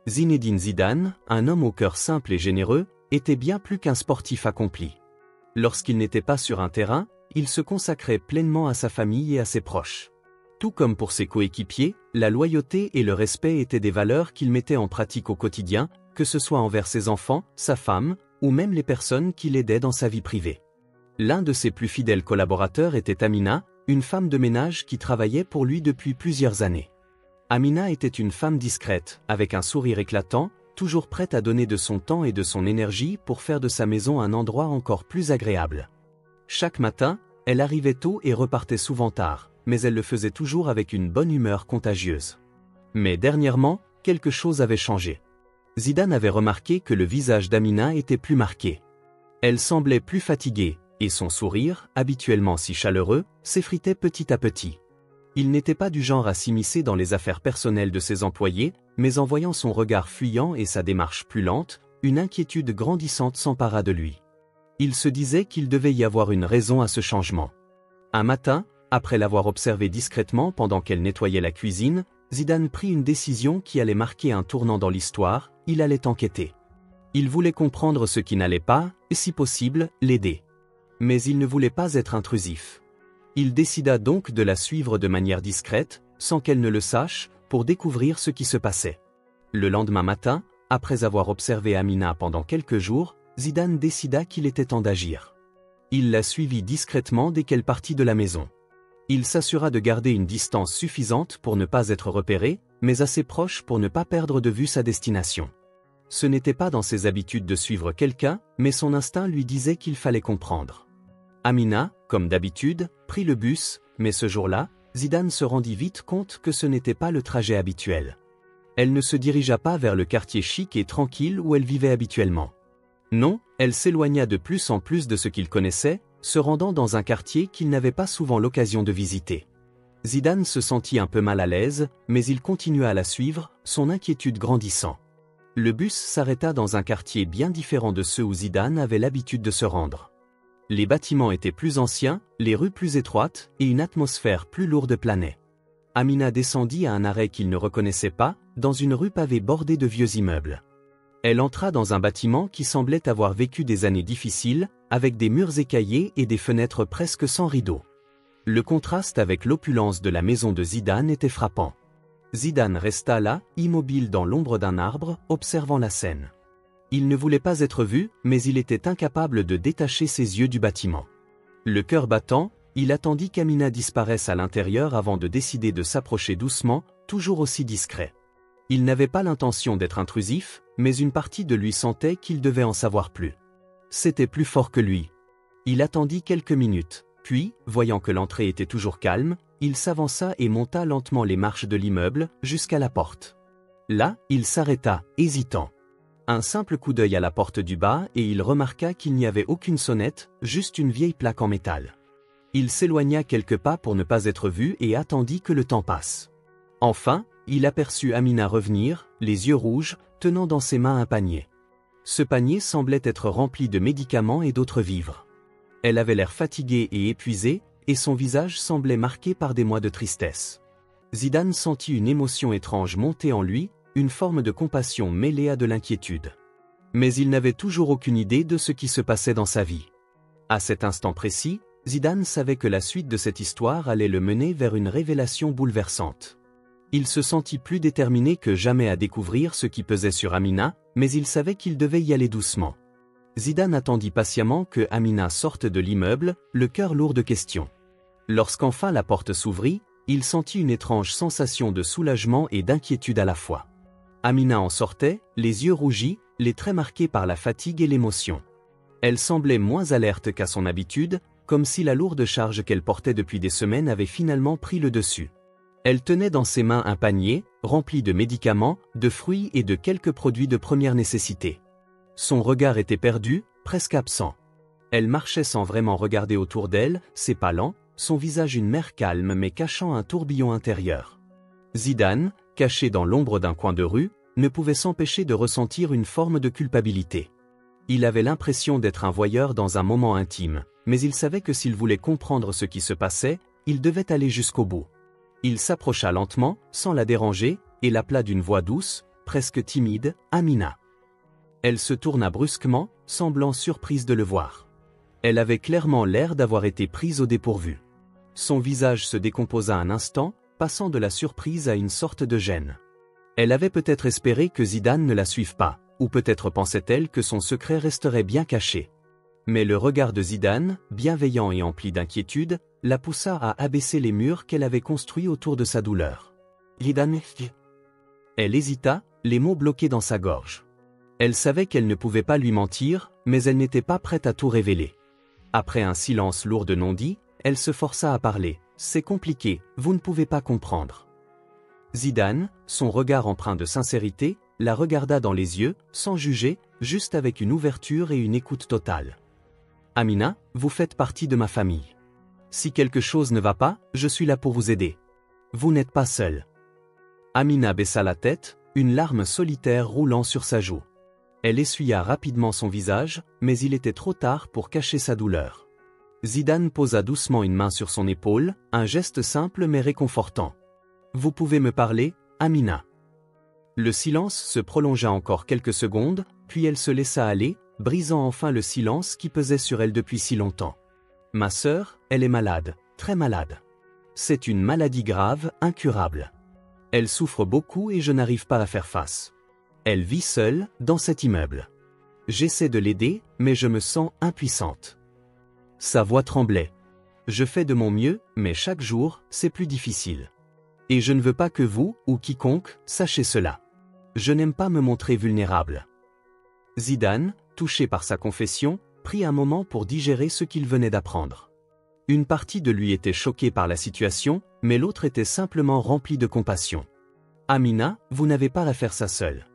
Zinedine Zidane, un homme au cœur simple et généreux, était bien plus qu'un sportif accompli. Lorsqu'il n'était pas sur un terrain, il se consacrait pleinement à sa famille et à ses proches. Tout comme pour ses coéquipiers, la loyauté et le respect étaient des valeurs qu'il mettait en pratique au quotidien, que ce soit envers ses enfants, sa femme, ou même les personnes qui l'aidaient dans sa vie privée. L'un de ses plus fidèles collaborateurs était Amina, une femme de ménage qui travaillait pour lui depuis plusieurs années. Amina était une femme discrète, avec un sourire éclatant, toujours prête à donner de son temps et de son énergie pour faire de sa maison un endroit encore plus agréable. Chaque matin, elle arrivait tôt et repartait souvent tard, mais elle le faisait toujours avec une bonne humeur contagieuse. Mais dernièrement, quelque chose avait changé. Zidane avait remarqué que le visage d'Amina était plus marqué. Elle semblait plus fatiguée, et son sourire, habituellement si chaleureux, s'effritait petit à petit. Il n'était pas du genre à s'immiscer dans les affaires personnelles de ses employés, mais en voyant son regard fuyant et sa démarche plus lente, une inquiétude grandissante s'empara de lui. Il se disait qu'il devait y avoir une raison à ce changement. Un matin, après l'avoir observée discrètement pendant qu'elle nettoyait la cuisine, Zidane prit une décision qui allait marquer un tournant dans l'histoire, il allait enquêter. Il voulait comprendre ce qui n'allait pas, et si possible, l'aider. Mais il ne voulait pas être intrusif. Il décida donc de la suivre de manière discrète, sans qu'elle ne le sache, pour découvrir ce qui se passait. Le lendemain matin, après avoir observé Amina pendant quelques jours, Zidane décida qu'il était temps d'agir. Il la suivit discrètement dès qu'elle partit de la maison. Il s'assura de garder une distance suffisante pour ne pas être repéré, mais assez proche pour ne pas perdre de vue sa destination. Ce n'était pas dans ses habitudes de suivre quelqu'un, mais son instinct lui disait qu'il fallait comprendre. Amina, comme d'habitude, prit le bus, mais ce jour-là, Zidane se rendit vite compte que ce n'était pas le trajet habituel. Elle ne se dirigea pas vers le quartier chic et tranquille où elle vivait habituellement. Non, elle s'éloigna de plus en plus de ce qu'il connaissait, se rendant dans un quartier qu'il n'avait pas souvent l'occasion de visiter. Zidane se sentit un peu mal à l'aise, mais il continua à la suivre, son inquiétude grandissant. Le bus s'arrêta dans un quartier bien différent de ceux où Zidane avait l'habitude de se rendre. Les bâtiments étaient plus anciens, les rues plus étroites, et une atmosphère plus lourde planait. Amina descendit à un arrêt qu'il ne reconnaissait pas, dans une rue pavée bordée de vieux immeubles. Elle entra dans un bâtiment qui semblait avoir vécu des années difficiles, avec des murs écaillés et des fenêtres presque sans rideaux. Le contraste avec l'opulence de la maison de Zidane était frappant. Zidane resta là, immobile dans l'ombre d'un arbre, observant la scène. Il ne voulait pas être vu, mais il était incapable de détacher ses yeux du bâtiment. Le cœur battant, il attendit qu'Amina disparaisse à l'intérieur avant de décider de s'approcher doucement, toujours aussi discret. Il n'avait pas l'intention d'être intrusif, mais une partie de lui sentait qu'il devait en savoir plus. C'était plus fort que lui. Il attendit quelques minutes, puis, voyant que l'entrée était toujours calme, il s'avança et monta lentement les marches de l'immeuble, jusqu'à la porte. Là, il s'arrêta, hésitant. Un simple coup d'œil à la porte du bas et il remarqua qu'il n'y avait aucune sonnette, juste une vieille plaque en métal. Il s'éloigna quelques pas pour ne pas être vu et attendit que le temps passe. Enfin, il aperçut Amina revenir, les yeux rouges, tenant dans ses mains un panier. Ce panier semblait être rempli de médicaments et d'autres vivres. Elle avait l'air fatiguée et épuisée, et son visage semblait marqué par des mois de tristesse. Zidane sentit une émotion étrange monter en lui, une forme de compassion mêlée à de l'inquiétude. Mais il n'avait toujours aucune idée de ce qui se passait dans sa vie. À cet instant précis, Zidane savait que la suite de cette histoire allait le mener vers une révélation bouleversante. Il se sentit plus déterminé que jamais à découvrir ce qui pesait sur Amina, mais il savait qu'il devait y aller doucement. Zidane attendit patiemment que Amina sorte de l'immeuble, le cœur lourd de questions. Lorsqu'enfin la porte s'ouvrit, il sentit une étrange sensation de soulagement et d'inquiétude à la fois. Amina en sortait, les yeux rougis, les traits marqués par la fatigue et l'émotion. Elle semblait moins alerte qu'à son habitude, comme si la lourde charge qu'elle portait depuis des semaines avait finalement pris le dessus. Elle tenait dans ses mains un panier, rempli de médicaments, de fruits et de quelques produits de première nécessité. Son regard était perdu, presque absent. Elle marchait sans vraiment regarder autour d'elle, ses pas lents, son visage une mer calme mais cachant un tourbillon intérieur. Zidane, caché dans l'ombre d'un coin de rue, ne pouvait s'empêcher de ressentir une forme de culpabilité. Il avait l'impression d'être un voyeur dans un moment intime, mais il savait que s'il voulait comprendre ce qui se passait, il devait aller jusqu'au bout. Il s'approcha lentement, sans la déranger, et l'appela d'une voix douce, presque timide, Amina. Elle se tourna brusquement, semblant surprise de le voir. Elle avait clairement l'air d'avoir été prise au dépourvu. Son visage se décomposa un instant, passant de la surprise à une sorte de gêne. Elle avait peut-être espéré que Zidane ne la suive pas, ou peut-être pensait-elle que son secret resterait bien caché. Mais le regard de Zidane, bienveillant et empli d'inquiétude, la poussa à abaisser les murs qu'elle avait construits autour de sa douleur. Zidane. Elle hésita, les mots bloqués dans sa gorge. Elle savait qu'elle ne pouvait pas lui mentir, mais elle n'était pas prête à tout révéler. Après un silence lourd de non-dit, elle se força à parler. C'est compliqué, vous ne pouvez pas comprendre. Zidane, son regard empreint de sincérité, la regarda dans les yeux, sans juger, juste avec une ouverture et une écoute totale. Amina, vous faites partie de ma famille. Si quelque chose ne va pas, je suis là pour vous aider. Vous n'êtes pas seule. Amina baissa la tête, une larme solitaire roulant sur sa joue. Elle essuya rapidement son visage, mais il était trop tard pour cacher sa douleur. Zidane posa doucement une main sur son épaule, un geste simple mais réconfortant. Vous pouvez me parler, Amina. Le silence se prolongea encore quelques secondes, puis elle se laissa aller, brisant enfin le silence qui pesait sur elle depuis si longtemps. Ma sœur, elle est malade, très malade. C'est une maladie grave, incurable. Elle souffre beaucoup et je n'arrive pas à faire face. Elle vit seule, dans cet immeuble. J'essaie de l'aider, mais je me sens impuissante. Sa voix tremblait. Je fais de mon mieux, mais chaque jour, c'est plus difficile. Et je ne veux pas que vous, ou quiconque, sachiez cela. Je n'aime pas me montrer vulnérable. Zidane, touché par sa confession, prit un moment pour digérer ce qu'il venait d'apprendre. Une partie de lui était choquée par la situation, mais l'autre était simplement remplie de compassion. Amina, vous n'avez pas à faire ça seule.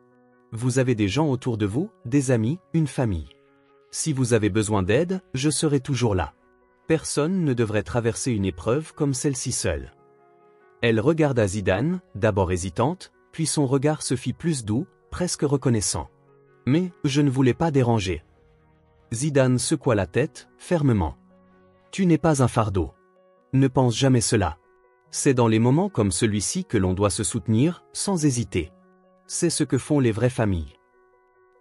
Vous avez des gens autour de vous, des amis, une famille. Si vous avez besoin d'aide, je serai toujours là. Personne ne devrait traverser une épreuve comme celle-ci seule. Elle regarda Zidane, d'abord hésitante, puis son regard se fit plus doux, presque reconnaissant. Mais, je ne voulais pas déranger. Zidane secoua la tête, fermement. Tu n'es pas un fardeau. Ne pense jamais cela. C'est dans les moments comme celui-ci que l'on doit se soutenir, sans hésiter. C'est ce que font les vraies familles.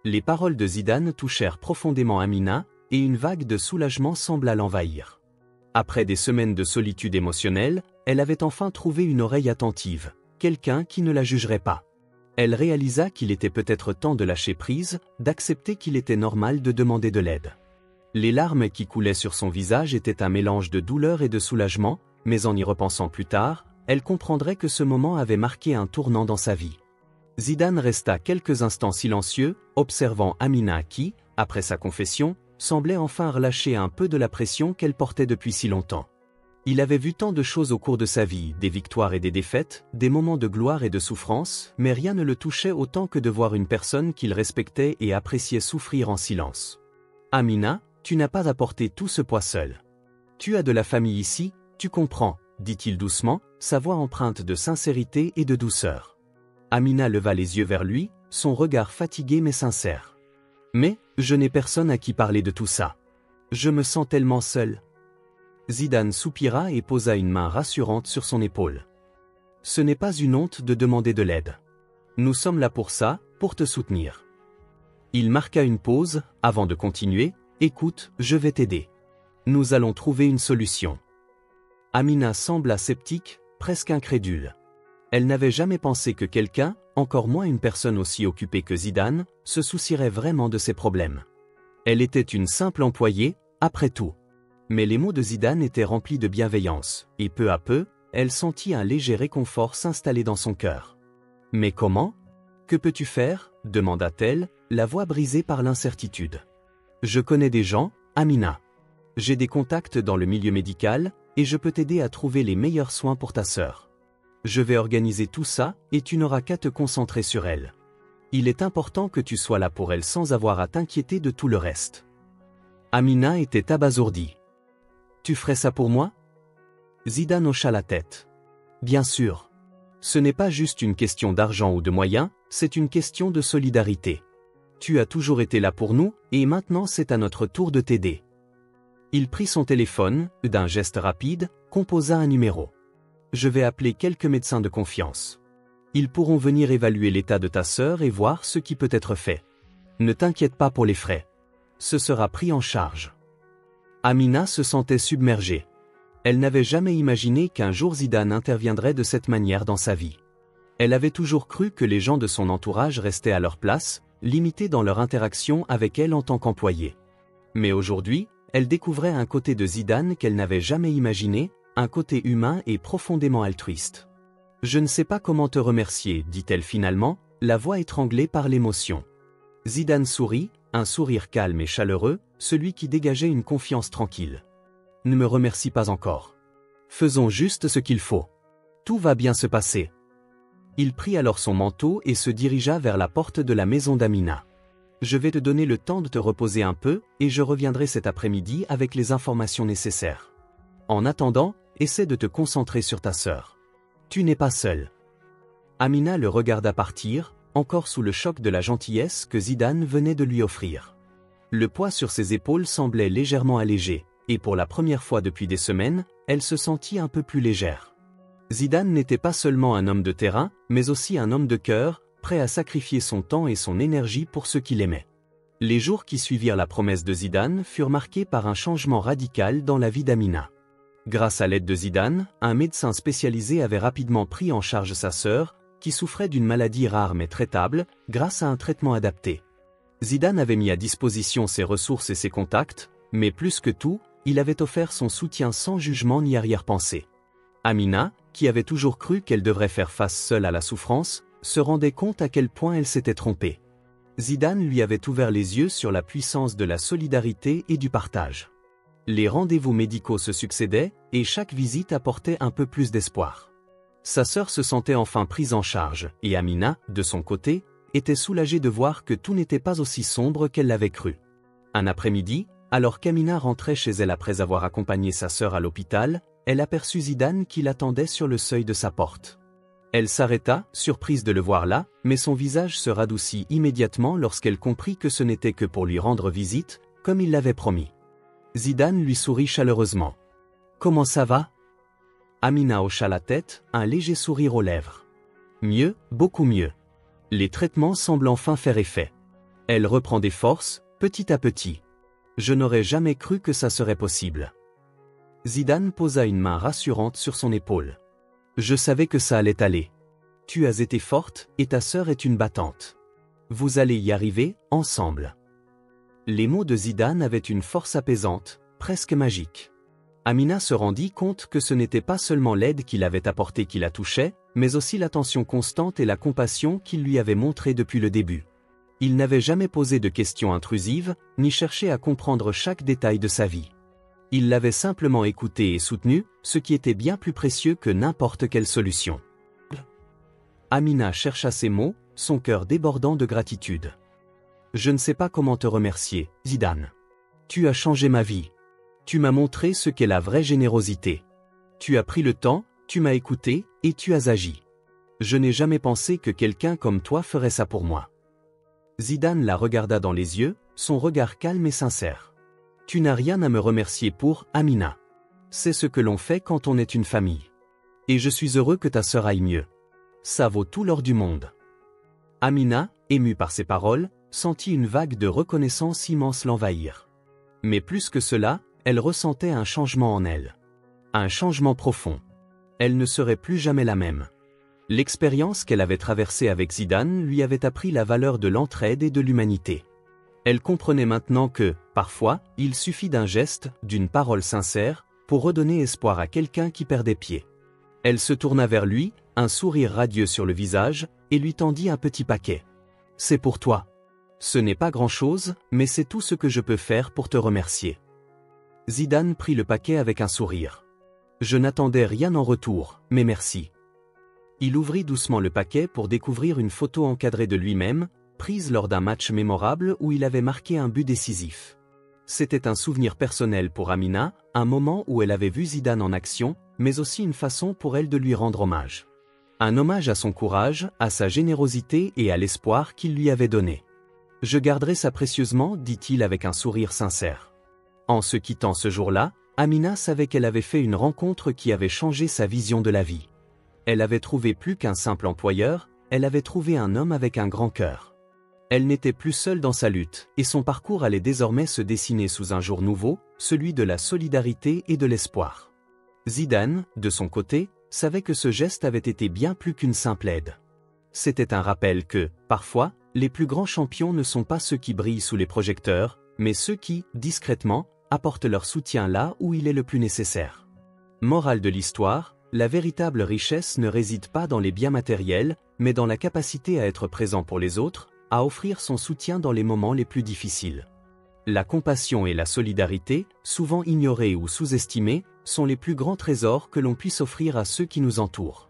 Les paroles de Zidane touchèrent profondément Amina, et une vague de soulagement sembla l'envahir. Après des semaines de solitude émotionnelle, elle avait enfin trouvé une oreille attentive, quelqu'un qui ne la jugerait pas. Elle réalisa qu'il était peut-être temps de lâcher prise, d'accepter qu'il était normal de demander de l'aide. Les larmes qui coulaient sur son visage étaient un mélange de douleur et de soulagement, mais en y repensant plus tard, elle comprendrait que ce moment avait marqué un tournant dans sa vie. Zidane resta quelques instants silencieux, observant Amina qui, après sa confession, semblait enfin relâcher un peu de la pression qu'elle portait depuis si longtemps. Il avait vu tant de choses au cours de sa vie, des victoires et des défaites, des moments de gloire et de souffrance, mais rien ne le touchait autant que de voir une personne qu'il respectait et appréciait souffrir en silence. Amina, tu n'as pas à porter tout ce poids seul. Tu as de la famille ici, tu comprends, dit-il doucement, sa voix empreinte de sincérité et de douceur. Amina leva les yeux vers lui, son regard fatigué mais sincère. Mais, je n'ai personne à qui parler de tout ça. Je me sens tellement seul. Zidane soupira et posa une main rassurante sur son épaule. Ce n'est pas une honte de demander de l'aide. Nous sommes là pour ça, pour te soutenir. Il marqua une pause, avant de continuer, écoute, je vais t'aider. Nous allons trouver une solution. Amina sembla sceptique, presque incrédule. Elle n'avait jamais pensé que quelqu'un, encore moins une personne aussi occupée que Zidane, se soucierait vraiment de ses problèmes. Elle était une simple employée, après tout. Mais les mots de Zidane étaient remplis de bienveillance, et peu à peu, elle sentit un léger réconfort s'installer dans son cœur. « Mais comment ? Que peux-tu faire » demanda-t-elle, la voix brisée par l'incertitude. « Je connais des gens, Amina. J'ai des contacts dans le milieu médical, et je peux t'aider à trouver les meilleurs soins pour ta sœur. Je vais organiser tout ça, et tu n'auras qu'à te concentrer sur elle. Il est important que tu sois là pour elle sans avoir à t'inquiéter de tout le reste. » Amina était abasourdie. « Tu ferais ça pour moi ?» Zidane hocha la tête. « Bien sûr. Ce n'est pas juste une question d'argent ou de moyens, c'est une question de solidarité. Tu as toujours été là pour nous, et maintenant c'est à notre tour de t'aider. » Il prit son téléphone, d'un geste rapide, composa un numéro. « Je vais appeler quelques médecins de confiance. Ils pourront venir évaluer l'état de ta sœur et voir ce qui peut être fait. Ne t'inquiète pas pour les frais. Ce sera pris en charge. Amina se sentait submergée. Elle n'avait jamais imaginé qu'un jour Zidane interviendrait de cette manière dans sa vie. Elle avait toujours cru que les gens de son entourage restaient à leur place, limités dans leur interaction avec elle en tant qu'employé. Mais aujourd'hui, elle découvrait un côté de Zidane qu'elle n'avait jamais imaginé, un côté humain et profondément altruiste. « Je ne sais pas comment te remercier, dit-elle finalement, la voix étranglée par l'émotion. Zidane sourit, un sourire calme et chaleureux, celui qui dégageait une confiance tranquille. « Ne me remercie pas encore. Faisons juste ce qu'il faut. Tout va bien se passer. » Il prit alors son manteau et se dirigea vers la porte de la maison d'Amina. « Je vais te donner le temps de te reposer un peu, et je reviendrai cet après-midi avec les informations nécessaires. En attendant, essaie de te concentrer sur ta sœur. Tu n'es pas seul. » Amina le regarda partir, encore sous le choc de la gentillesse que Zidane venait de lui offrir. Le poids sur ses épaules semblait légèrement allégé, et pour la première fois depuis des semaines, elle se sentit un peu plus légère. Zidane n'était pas seulement un homme de terrain, mais aussi un homme de cœur, prêt à sacrifier son temps et son énergie pour ceux qu'il aimait. Les jours qui suivirent la promesse de Zidane furent marqués par un changement radical dans la vie d'Amina. Grâce à l'aide de Zidane, un médecin spécialisé avait rapidement pris en charge sa sœur, qui souffrait d'une maladie rare mais traitable, grâce à un traitement adapté. Zidane avait mis à disposition ses ressources et ses contacts, mais plus que tout, il avait offert son soutien sans jugement ni arrière-pensée. Amina, qui avait toujours cru qu'elle devrait faire face seule à la souffrance, se rendait compte à quel point elle s'était trompée. Zidane lui avait ouvert les yeux sur la puissance de la solidarité et du partage. Les rendez-vous médicaux se succédaient, et chaque visite apportait un peu plus d'espoir. Sa sœur se sentait enfin prise en charge, et Amina, de son côté, était soulagée de voir que tout n'était pas aussi sombre qu'elle l'avait cru. Un après-midi, alors qu'Amina rentrait chez elle après avoir accompagné sa sœur à l'hôpital, elle aperçut Zidane qui l'attendait sur le seuil de sa porte. Elle s'arrêta, surprise de le voir là, mais son visage se radoucit immédiatement lorsqu'elle comprit que ce n'était que pour lui rendre visite, comme il l'avait promis. Zidane lui sourit chaleureusement. « Comment ça va ?» Amina hocha la tête, un léger sourire aux lèvres. « Mieux, beaucoup mieux. Les traitements semblent enfin faire effet. Elle reprend des forces, petit à petit. Je n'aurais jamais cru que ça serait possible. » Zidane posa une main rassurante sur son épaule. « Je savais que ça allait aller. Tu as été forte, et ta sœur est une battante. Vous allez y arriver, ensemble. » Les mots de Zidane avaient une force apaisante, presque magique. Amina se rendit compte que ce n'était pas seulement l'aide qu'il avait apportée qui la touchait, mais aussi l'attention constante et la compassion qu'il lui avait montrée depuis le début. Il n'avait jamais posé de questions intrusives, ni cherché à comprendre chaque détail de sa vie. Il l'avait simplement écoutée et soutenue, ce qui était bien plus précieux que n'importe quelle solution. Amina chercha ses mots, son cœur débordant de gratitude. « Je ne sais pas comment te remercier, Zidane. Tu as changé ma vie. Tu m'as montré ce qu'est la vraie générosité. Tu as pris le temps, tu m'as écouté, et tu as agi. Je n'ai jamais pensé que quelqu'un comme toi ferait ça pour moi. » Zidane la regarda dans les yeux, son regard calme et sincère. « Tu n'as rien à me remercier pour, Amina. C'est ce que l'on fait quand on est une famille. Et je suis heureux que ta sœur aille mieux. Ça vaut tout l'or du monde. » Amina, émue par ces paroles, sentit une vague de reconnaissance immense l'envahir. Mais plus que cela, elle ressentait un changement en elle. Un changement profond. Elle ne serait plus jamais la même. L'expérience qu'elle avait traversée avec Zidane lui avait appris la valeur de l'entraide et de l'humanité. Elle comprenait maintenant que, parfois, il suffit d'un geste, d'une parole sincère, pour redonner espoir à quelqu'un qui perdait pied. Elle se tourna vers lui, un sourire radieux sur le visage, et lui tendit un petit paquet. « C'est pour toi. Ce n'est pas grand-chose, mais c'est tout ce que je peux faire pour te remercier. » Zidane prit le paquet avec un sourire. « Je n'attendais rien en retour, mais merci. » Il ouvrit doucement le paquet pour découvrir une photo encadrée de lui-même, prise lors d'un match mémorable où il avait marqué un but décisif. C'était un souvenir personnel pour Amina, un moment où elle avait vu Zidane en action, mais aussi une façon pour elle de lui rendre hommage. Un hommage à son courage, à sa générosité et à l'espoir qu'il lui avait donné. « Je garderai ça précieusement, dit-il avec un sourire sincère. » En se quittant ce jour-là, Amina savait qu'elle avait fait une rencontre qui avait changé sa vision de la vie. Elle avait trouvé plus qu'un simple employeur, elle avait trouvé un homme avec un grand cœur. Elle n'était plus seule dans sa lutte, et son parcours allait désormais se dessiner sous un jour nouveau, celui de la solidarité et de l'espoir. Zidane, de son côté, savait que ce geste avait été bien plus qu'une simple aide. C'était un rappel que, parfois, les plus grands champions ne sont pas ceux qui brillent sous les projecteurs, mais ceux qui, discrètement, apportent leur soutien là où il est le plus nécessaire. Morale de l'histoire, la véritable richesse ne réside pas dans les biens matériels, mais dans la capacité à être présent pour les autres, à offrir son soutien dans les moments les plus difficiles. La compassion et la solidarité, souvent ignorées ou sous-estimées, sont les plus grands trésors que l'on puisse offrir à ceux qui nous entourent.